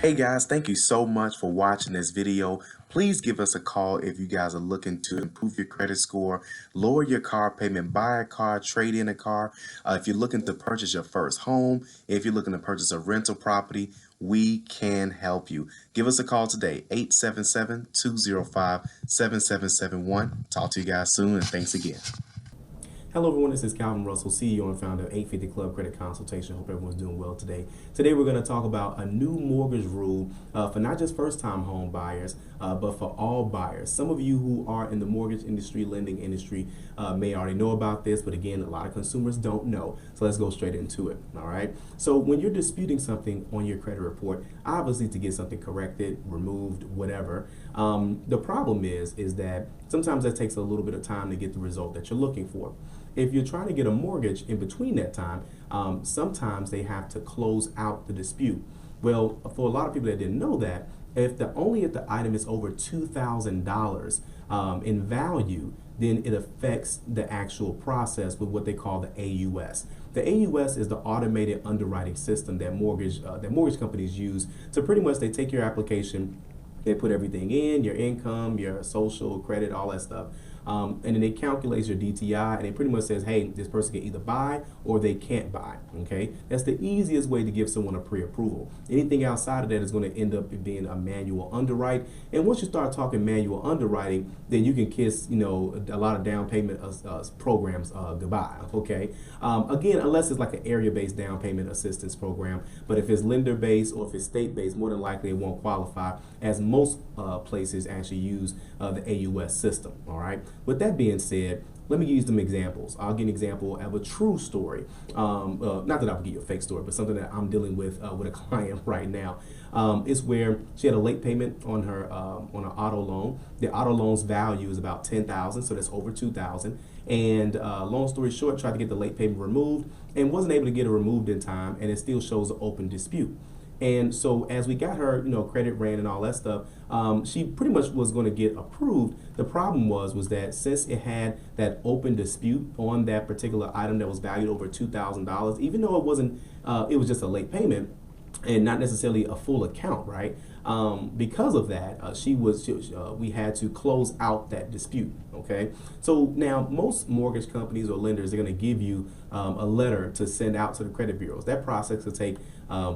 Hey guys, thank you so much for watching this video. Please give us a call if you guys are looking to improve your credit score, lower your car payment, buy a car, trade in a car. If you're looking to purchase your first home, if you're looking to purchase a rental property, we can help you. Give us a call today, 877-205-7771. Talk to you guys soon, and thanks again. Hello everyone, this is Calvin Russell, CEO and founder of 850 Club Credit Consultation. Hope everyone's doing well today. Today we're going to talk about a new mortgage rule for not just first-time home buyers, but for all buyers. Some of you who are in the mortgage industry, lending industry, may already know about this, but again, a lot of consumers don't know. So let's go straight into it, all right? So when you're disputing something on your credit report, obviously to get something corrected, removed, whatever, the problem is that sometimes that takes a little bit of time to get the result that you're looking for. If you're trying to get a mortgage in between that time, sometimes they have to close out the dispute. Well, for a lot of people that didn't know that, if the item is over $2,000 in value, then it affects the actual process with what they call the AUS. The AUS is the automated underwriting system that mortgage companies use to pretty much they take your application. They put everything in, your income, your social, credit, all that stuff. And then it calculates your DTI, and it pretty much says, hey, this person can either buy or they can't buy, okay? That's the easiest way to give someone a pre-approval. Anything outside of that is going to end up being a manual underwrite. And once you start talking manual underwriting, then you can kiss, a lot of down payment programs goodbye, okay? Again, unless it's like an area-based down payment assistance program, but if it's lender-based or if it's state-based, more than likely it won't qualify, as most places actually use the AUS system, all right? With that being said, let me give you some examples. I'll give an example of a true story. Not that I'll give you a fake story, but something that I'm dealing with a client right now. It's where she had a late payment on her auto loan. The auto loan's value is about $10,000, so that's over $2,000. And long story short, tried to get the late payment removed and wasn't able to get it removed in time, and it still shows an open dispute. And so as we got her, credit ran and all that stuff, she pretty much was going to get approved. The problem was that since it had that open dispute on that particular item that was valued over $2,000, even though it wasn't, it was just a late payment and not necessarily a full account, right? Because of that, we had to close out that dispute. Okay, so now most mortgage companies or lenders are going to give you a letter to send out to the credit bureaus. That process will take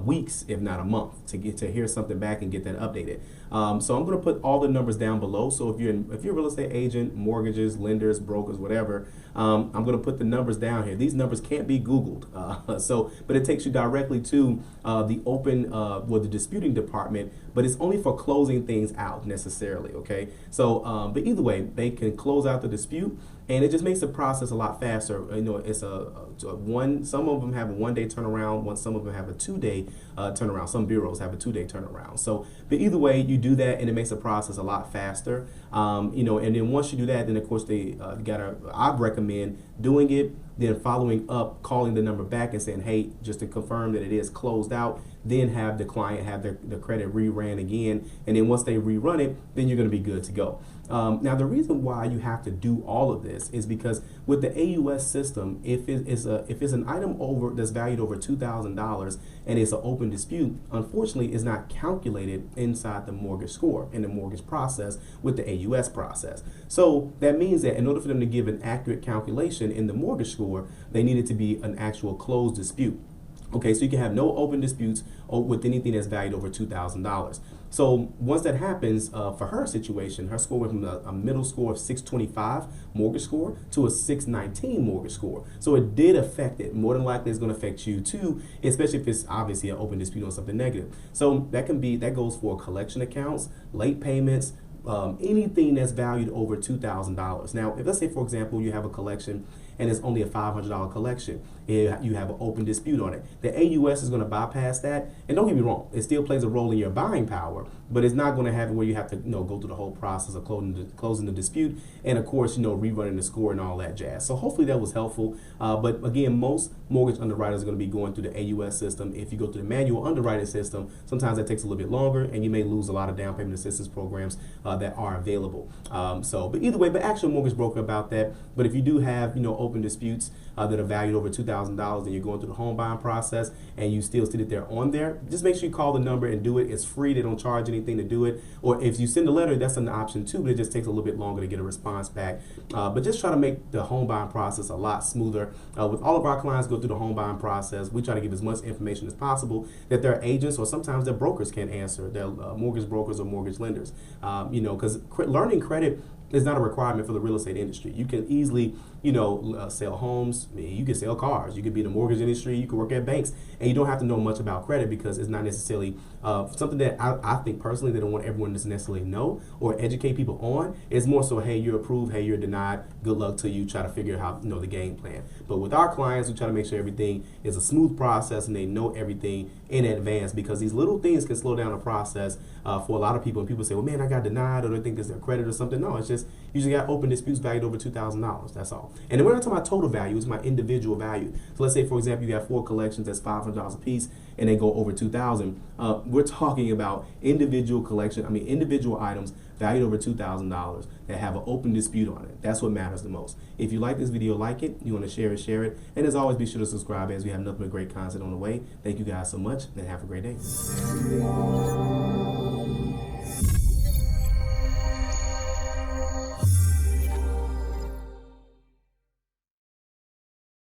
weeks, if not a month, to hear something back and get that updated. So I'm going to put all the numbers down below. So if you're a real estate agent, mortgages, lenders, brokers, whatever, I'm going to put the numbers down here. These numbers can't be Googled. But it takes you directly to the the disputing department, but it's only for closing things out necessarily. Okay, so but either way, they can close out the dispute, and it just makes the process a lot faster. It's some of them have a 1 day turnaround, some of them have a 2 day turnaround. Some bureaus have a 2 day turnaround. So, but either way, you do that, and it makes the process a lot faster. And then once you do that, then of course I recommend doing it, then following up, calling the number back and saying, hey, just to confirm that it is closed out, then have the client have the credit rerun again. And then once they rerun it, then you're going to be good to go. Now, the reason why you have to do all of this is because with the AUS system, if it's an item that's valued over $2,000 and it's an open dispute, unfortunately, it's not calculated inside the mortgage score in the mortgage process with the AUS process. So that means that in order for them to give an accurate calculation in the mortgage score, they need it to be an actual closed dispute. Okay, so you can have no open disputes with anything that's valued over $2,000. So once that happens, for her situation, her score went from a middle score of 625 mortgage score to a 619 mortgage score. So it did affect it. More than likely, it's going to affect you too, especially if it's obviously an open dispute on something negative. So that goes for collection accounts, late payments, anything that's valued over $2,000. Now, if let's say, for example, you have a collection and it's only a $500 collection, you have an open dispute on it. The AUS is going to bypass that, and don't get me wrong, it still plays a role in your buying power, but it's not going to have it where you have to go through the whole process of closing the dispute, and of course rerunning the score and all that jazz. So hopefully that was helpful. But again, most mortgage underwriters are going to be going through the AUS system. If you go through the manual underwriting system, sometimes that takes a little bit longer, and you may lose a lot of down payment assistance programs that are available. But either way, but ask your mortgage broker about that. But if you do have open disputes that are valued over $2,000, $2,000 and you're going through the home buying process and you still see that they're on there, just make sure you call the number and do it. It's free. They don't charge anything to do it. Or if you send a letter, that's an option too, but it just takes a little bit longer to get a response back. But just try to make the home buying process a lot smoother. With all of our clients go through the home buying process, we try to give as much information as possible that their agents or sometimes their brokers can't answer, their mortgage brokers or mortgage lenders. Because learning credit is not a requirement for the real estate industry. You can easily, sell homes. You can sell cars. You could be in the mortgage industry. You can work at banks, and you don't have to know much about credit because it's not necessarily something that I think personally they don't want everyone to necessarily know or educate people on. It's more so, hey, you're approved. Hey, you're denied. Good luck to you. Try to figure out the game plan. But with our clients, we try to make sure everything is a smooth process and they know everything in advance, because these little things can slow down the process for a lot of people. And people say, well, man, I got denied, or they think it's their credit or something. No, it's just usually got open disputes valued over $2,000. That's all. And then we're not talking about total value, it's my individual value. So let's say, for example, you have 4 collections that's $500 a piece and they go over $2,000. We're talking about individual items valued over $2,000 that have an open dispute on it. That's what matters the most. If you like this video, like it. You want to share it. And as always, be sure to subscribe, as we have nothing but great content on the way. Thank you guys so much, and have a great day.